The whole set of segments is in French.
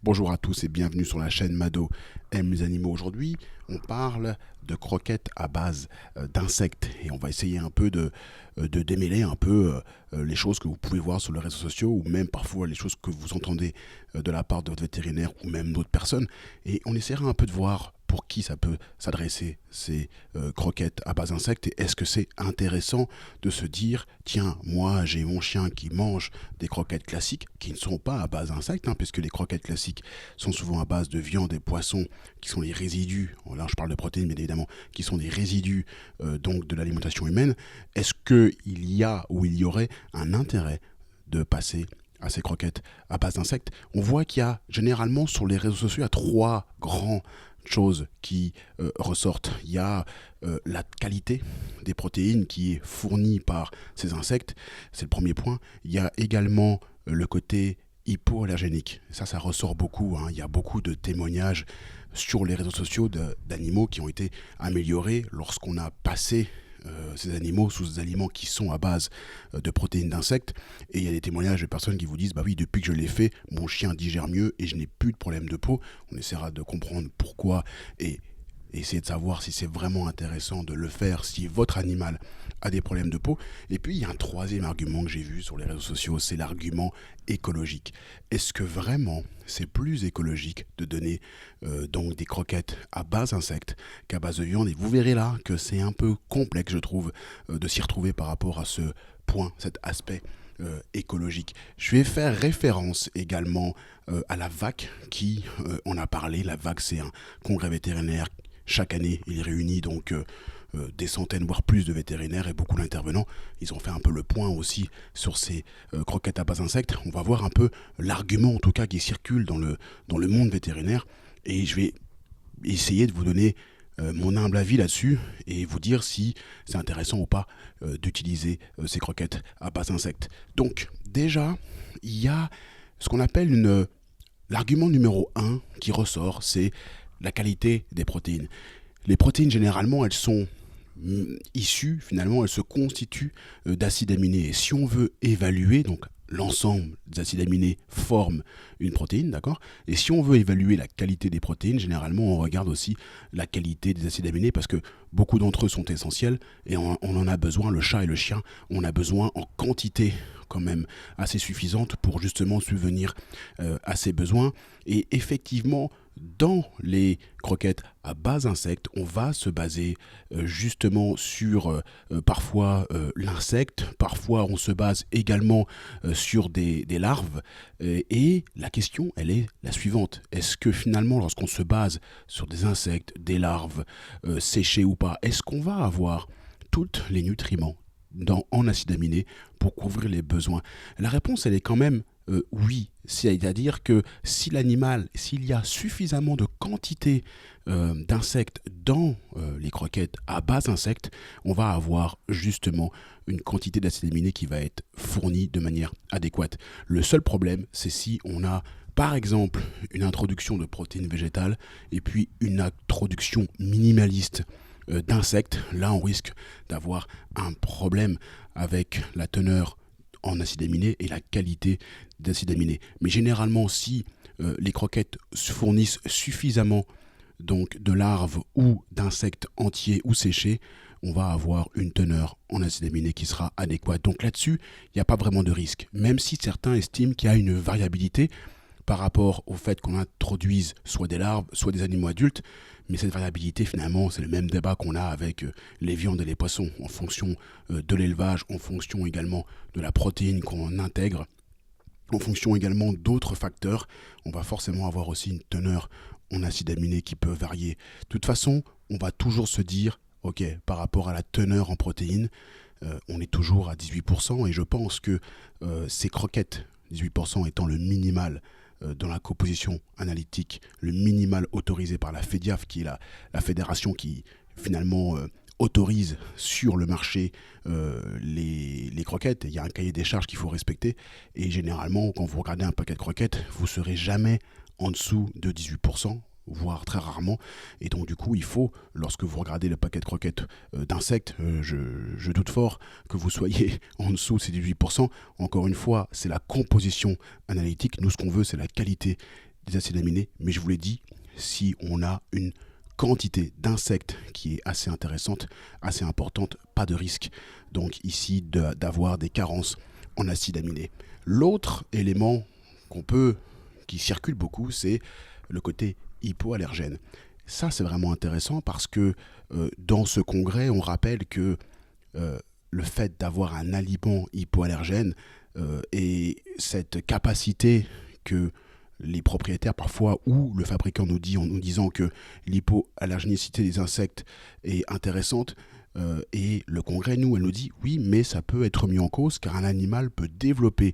Bonjour à tous et bienvenue sur la chaîne Mado aime les animaux. Aujourd'hui, on parle de croquettes à base d'insectes et on va essayer un peu de démêler un peu les choses que vous pouvez voir sur les réseaux sociaux ou même parfois les choses que vous entendez de la part de votre vétérinaire ou même d'autres personnes. Et on essaiera un peu de voir pour qui ça peut s'adresser ces croquettes à base d'insectes et est-ce que c'est intéressant de se dire tiens, moi j'ai mon chien qui mange des croquettes classiques qui ne sont pas à base d'insectes, puisque les croquettes classiques sont souvent à base de viande et poissons qui sont les résidus, là je parle de protéines bien évidemment, qui sont des résidus donc de l'alimentation humaine. Est-ce qu'il y a ou il y aurait un intérêt de passer à ces croquettes à base d'insectes? On voit qu'il y a généralement sur les réseaux sociaux il y a trois grands choses qui ressortent. Il y a la qualité des protéines qui est fournie par ces insectes, c'est le premier point. Il y a également le côté hypoallergénique. Ça ressort beaucoup. Il y a beaucoup de témoignages sur les réseaux sociaux d'animaux qui ont été améliorés lorsqu'on a passé ces animaux sous des aliments qui sont à base de protéines d'insectes. Et il y a des témoignages de personnes qui vous disent bah oui, depuis que je l'ai fait, mon chien digère mieux et je n'ai plus de problème de peau. On essaiera de comprendre pourquoi et essayer de savoir si c'est vraiment intéressant de le faire si votre animal a des problèmes de peau. Et puis il y a un troisième argument que j'ai vu sur les réseaux sociaux, c'est l'argument écologique. Est-ce que vraiment c'est plus écologique de donner donc des croquettes à base d'insectes qu'à base de viande? Et vous verrez là que c'est un peu complexe, je trouve, de s'y retrouver par rapport à ce point, cet aspect écologique. Je vais faire référence également à la VAC qui en a parlé. La VAC, c'est un congrès vétérinaire. Chaque année, il réunit donc des centaines, voire plus de vétérinaires et beaucoup d'intervenants. Ils ont fait un peu le point aussi sur ces croquettes à base d'insectes. On va voir un peu l'argument, en tout cas, qui circule dans le monde vétérinaire. Et je vais essayer de vous donner mon humble avis là-dessus et vous dire si c'est intéressant ou pas d'utiliser ces croquettes à base d'insectes. Donc, déjà, il y a ce qu'on appelle l'argument numéro un qui ressort, c'est la qualité des protéines. Les protéines, généralement, elles sont issues, finalement, elles se constituent d'acides aminés. Et si on veut évaluer, donc l'ensemble des acides aminés forment une protéine, d'accord? Et si on veut évaluer la qualité des protéines, généralement, on regarde aussi la qualité des acides aminés parce que beaucoup d'entre eux sont essentiels et on en a besoin, le chat et le chien, on a besoin en quantité quand même assez suffisante pour justement subvenir à ces besoins. Et effectivement, dans les croquettes à base d'insectes, on va se baser justement sur parfois l'insecte, parfois on se base également sur des larves. Et la question, elle est la suivante. Est-ce que finalement, lorsqu'on se base sur des insectes, des larves, séchées ou pas, est-ce qu'on va avoir tous les nutriments en acides aminés pour couvrir les besoins? La réponse, elle est quand même oui, c'est-à-dire que si l'animal, s'il y a suffisamment de quantité d'insectes dans les croquettes à base d'insectes, on va avoir justement une quantité d'acides aminés qui va être fournie de manière adéquate. Le seul problème, c'est si on a par exemple une introduction de protéines végétales et puis une introduction minimaliste d'insectes. Là, on risque d'avoir un problème avec la teneur en acides aminés et la qualité d'acides aminés. Mais généralement, si les croquettes fournissent suffisamment donc de larves ou d'insectes entiers ou séchés, on va avoir une teneur en acides aminés qui sera adéquate. Donc là-dessus, il n'y a pas vraiment de risque. Même si certains estiment qu'il y a une variabilité par rapport au fait qu'on introduise soit des larves, soit des animaux adultes, mais cette variabilité, finalement, c'est le même débat qu'on a avec les viandes et les poissons, en fonction de l'élevage, en fonction également de la protéine qu'on intègre, en fonction également d'autres facteurs, on va forcément avoir aussi une teneur en acides aminés qui peut varier. De toute façon, on va toujours se dire, ok, par rapport à la teneur en protéines, on est toujours à 18%, et je pense que ces croquettes, 18% étant le minimal, dans la composition analytique, le minimal autorisé par la FEDIAF, qui est la fédération qui finalement autorise sur le marché les croquettes. Il y a un cahier des charges qu'il faut respecter et généralement quand vous regardez un paquet de croquettes, vous ne serez jamais en dessous de 18%, voire très rarement. Et donc du coup, il faut, lorsque vous regardez le paquet de croquettes d'insectes, je doute fort que vous soyez en dessous de ces 18%. Encore une fois, c'est la composition analytique. Nous, ce qu'on veut, c'est la qualité des acides aminés, mais je vous l'ai dit, si on a une quantité d'insectes qui est assez intéressante, assez importante, pas de risque. Donc ici d'avoir des carences en acides aminés. L'autre élément qui circule beaucoup, c'est le côté hypoallergène. Ça, c'est vraiment intéressant parce que dans ce congrès, on rappelle que le fait d'avoir un aliment hypoallergène et cette capacité que les propriétaires parfois ou le fabricant nous dit en nous disant que l'hypoallergénicité des insectes est intéressante, et le congrès, elle nous dit oui, mais ça peut être mis en cause car un animal peut développer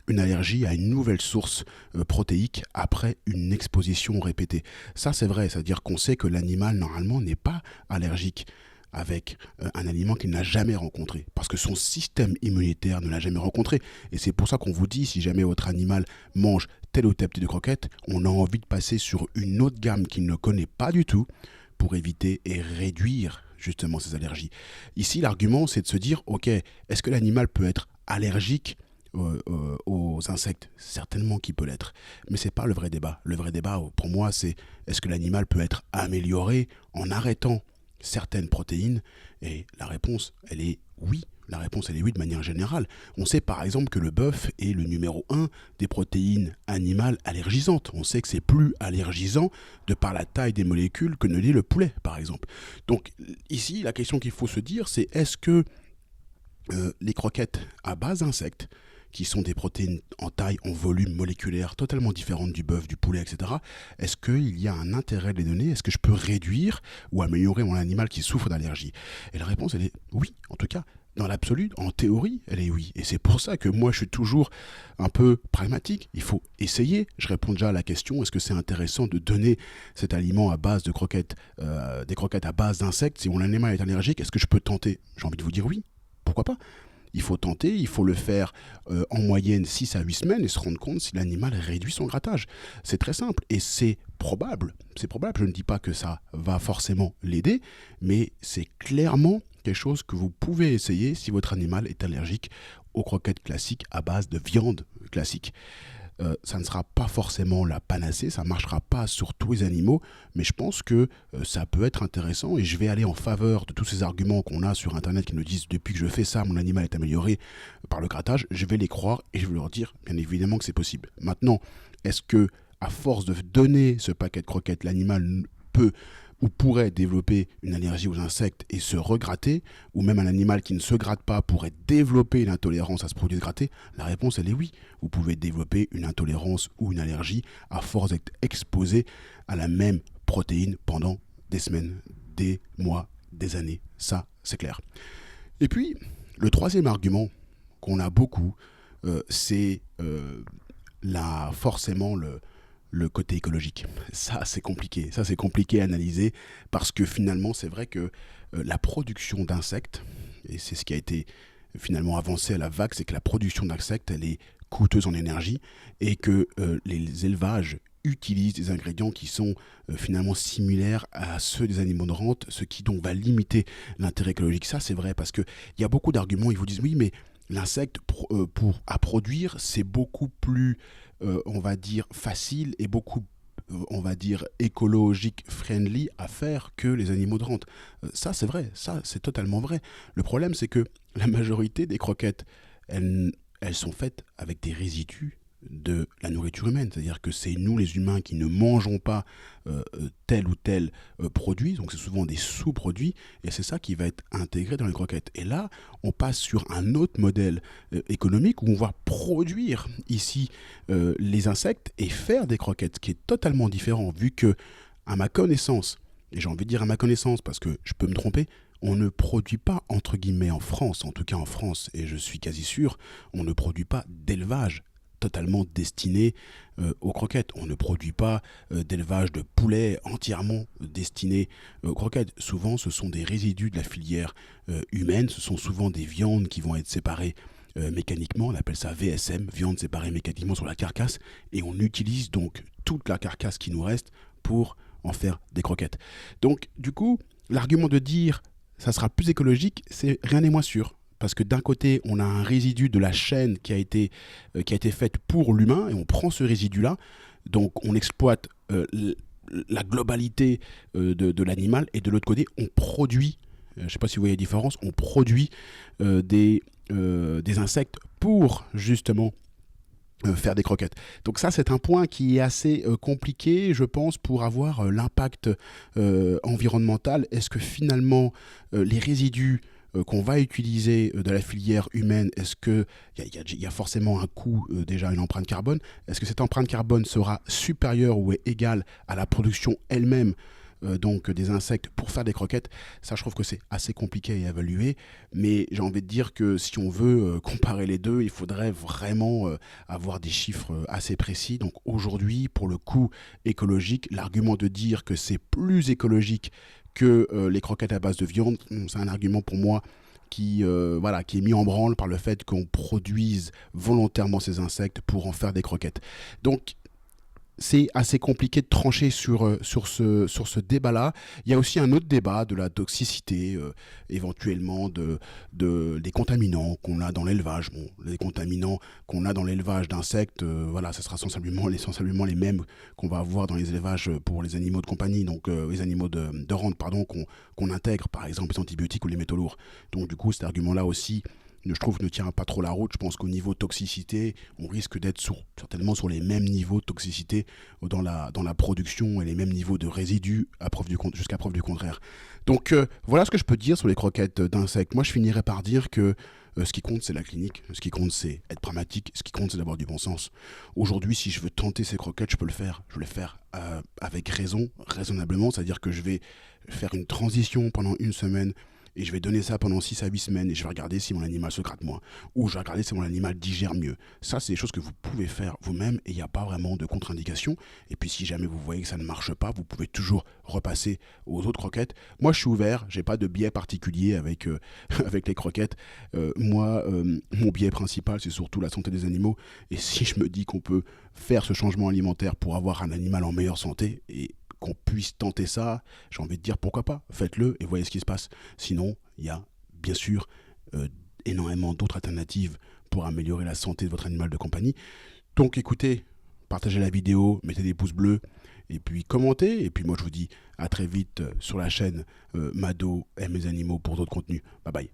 une allergie à une nouvelle source protéique après une exposition répétée. Ça, c'est vrai, c'est-à-dire qu'on sait que l'animal, normalement, n'est pas allergique avec un aliment qu'il n'a jamais rencontré, parce que son système immunitaire ne l'a jamais rencontré. Et c'est pour ça qu'on vous dit, si jamais votre animal mange tel ou tel type de croquette, on a envie de passer sur une autre gamme qu'il ne connaît pas du tout pour éviter et réduire justement ces allergies. Ici, l'argument, c'est de se dire, ok, est-ce que l'animal peut être allergique aux insectes? Certainement qu'il peut l'être, mais c'est pas le vrai débat. Le vrai débat, pour moi, c'est est-ce que l'animal peut être amélioré en arrêtant certaines protéines? Et la réponse, elle est oui. La réponse, elle est oui de manière générale. On sait par exemple que le bœuf est le numéro 1 des protéines animales allergisantes. On sait que c'est plus allergisant de par la taille des molécules que ne l'est le poulet, par exemple. Donc ici, la question qu'il faut se dire, c'est est-ce que les croquettes à base d'insectes, qui sont des protéines en taille, en volume moléculaire totalement différentes du bœuf, du poulet, etc. Est-ce qu'il y a un intérêt de les donner? Est-ce que je peux réduire ou améliorer mon animal qui souffre d'allergie? Et la réponse, elle est oui. En tout cas, dans l'absolu, en théorie, elle est oui. Et c'est pour ça que moi, je suis toujours un peu pragmatique. Il faut essayer. Je réponds déjà à la question, est-ce que c'est intéressant de donner cet aliment à base de croquettes, des croquettes à base d'insectes? Si mon animal est allergique, est-ce que je peux tenter? J'ai envie de vous dire oui. Pourquoi pas? Il faut tenter, il faut le faire en moyenne 6 à 8 semaines et se rendre compte si l'animal réduit son grattage. C'est très simple et c'est probable. C'est probable, je ne dis pas que ça va forcément l'aider, mais c'est clairement quelque chose que vous pouvez essayer si votre animal est allergique aux croquettes classiques à base de viande classique. Ça ne sera pas forcément la panacée, ça ne marchera pas sur tous les animaux, mais je pense que ça peut être intéressant et je vais aller en faveur de tous ces arguments qu'on a sur Internet qui nous disent depuis que je fais ça, mon animal est amélioré par le grattage, je vais les croire et je vais leur dire bien évidemment que c'est possible. Maintenant, est-ce que à force de donner ce paquet de croquettes, l'animal peut ou pourrait développer une allergie aux insectes et se regratter, ou même un animal qui ne se gratte pas pourrait développer une intolérance à ce produit se gratter? La réponse, elle est oui. Vous pouvez développer une intolérance ou une allergie à force d'être exposé à la même protéine pendant des semaines, des mois, des années. Ça, c'est clair. Et puis, le troisième argument qu'on a beaucoup, c'est forcément le côté écologique. Ça, c'est compliqué. Ça, c'est compliqué à analyser parce que finalement, c'est vrai que la production d'insectes, et c'est ce qui a été finalement avancé à la vague, c'est que la production d'insectes, elle est coûteuse en énergie et que les élevages utilisent des ingrédients qui sont finalement similaires à ceux des animaux de rente, ce qui donc va limiter l'intérêt écologique. Ça, c'est vrai parce qu'il y a beaucoup d'arguments, ils vous disent oui, mais l'insecte à produire, c'est beaucoup plus, on va dire, facile et beaucoup, on va dire, écologique, friendly à faire que les animaux de rente. Ça, c'est vrai, ça, c'est totalement vrai. Le problème, c'est que la majorité des croquettes, elles sont faites avec des résidus de la nourriture humaine, c'est-à-dire que c'est nous les humains qui ne mangeons pas tel ou tel produit, donc c'est souvent des sous-produits, et c'est ça qui va être intégré dans les croquettes. Et là, on passe sur un autre modèle économique où on va produire ici les insectes et faire des croquettes, ce qui est totalement différent, vu que, à ma connaissance, et j'ai envie de dire à ma connaissance parce que je peux me tromper, on ne produit pas, entre guillemets, en France, en tout cas en France, et je suis quasi sûr, on ne produit pas d'élevage totalement destiné aux croquettes. On ne produit pas d'élevage de poulets entièrement destiné aux croquettes. Souvent, ce sont des résidus de la filière humaine, ce sont souvent des viandes qui vont être séparées mécaniquement, on appelle ça VSM, viande séparée mécaniquement sur la carcasse, et on utilise donc toute la carcasse qui nous reste pour en faire des croquettes. Donc, du coup, l'argument de dire ça sera plus écologique, c'est rien n'est moins sûr. Parce que d'un côté, on a un résidu de la chaîne qui a été faite pour l'humain, et on prend ce résidu-là, Donc on exploite la globalité de l'animal, et de l'autre côté, on produit, je ne sais pas si vous voyez la différence, on produit des insectes pour justement faire des croquettes. Donc ça, c'est un point qui est assez compliqué, je pense, pour avoir l'impact environnemental. Est-ce que finalement, les résidus qu'on va utiliser de la filière humaine, est-ce qu'il y a forcément un coût, déjà une empreinte carbone? Est-ce que cette empreinte carbone sera supérieure ou est égale à la production elle-même donc des insectes pour faire des croquettes? Ça, je trouve que c'est assez compliqué à évaluer, mais j'ai envie de dire que si on veut comparer les deux, il faudrait vraiment avoir des chiffres assez précis. Donc aujourd'hui, pour le coût écologique, l'argument de dire que c'est plus écologique que les croquettes à base de viande, c'est un argument pour moi qui est mis en branle par le fait qu'on produise volontairement ces insectes pour en faire des croquettes. Donc c'est assez compliqué de trancher sur ce débat-là. Il y a aussi un autre débat de la toxicité, éventuellement des contaminants qu'on a dans l'élevage. Bon, les contaminants qu'on a dans l'élevage d'insectes, voilà, ça sera sensiblement les mêmes qu'on va avoir dans les élevages pour les animaux de compagnie, donc les animaux de rente, pardon, qu'on intègre, par exemple les antibiotiques ou les métaux lourds. Donc du coup, cet argument-là aussi, je trouve, ne tient pas trop la route. Je pense qu'au niveau toxicité, on risque d'être certainement sur les mêmes niveaux de toxicité dans la production et les mêmes niveaux de résidus jusqu'à preuve du contraire. Donc voilà ce que je peux dire sur les croquettes d'insectes. Moi, je finirais par dire que ce qui compte, c'est la clinique. Ce qui compte, c'est être pragmatique. Ce qui compte, c'est d'avoir du bon sens. Aujourd'hui, si je veux tenter ces croquettes, je peux le faire. Je vais le faire avec raison, raisonnablement. C'est-à-dire que je vais faire une transition pendant une semaine, et je vais donner ça pendant 6 à 8 semaines, et je vais regarder si mon animal se gratte moins, ou je vais regarder si mon animal digère mieux. Ça, c'est des choses que vous pouvez faire vous-même, et il n'y a pas vraiment de contre-indication. Et puis si jamais vous voyez que ça ne marche pas, vous pouvez toujours repasser aux autres croquettes. Moi, je suis ouvert, j'ai pas de biais particulier avec, avec les croquettes. Moi, mon biais principal, c'est surtout la santé des animaux, et si je me dis qu'on peut faire ce changement alimentaire pour avoir un animal en meilleure santé, et qu'on puisse tenter ça, j'ai envie de dire pourquoi pas, faites-le et voyez ce qui se passe. Sinon, il y a bien sûr énormément d'autres alternatives pour améliorer la santé de votre animal de compagnie. Donc écoutez, partagez la vidéo, mettez des pouces bleus, et puis commentez, et puis moi je vous dis à très vite sur la chaîne Mado aime les animaux pour d'autres contenus. Bye bye.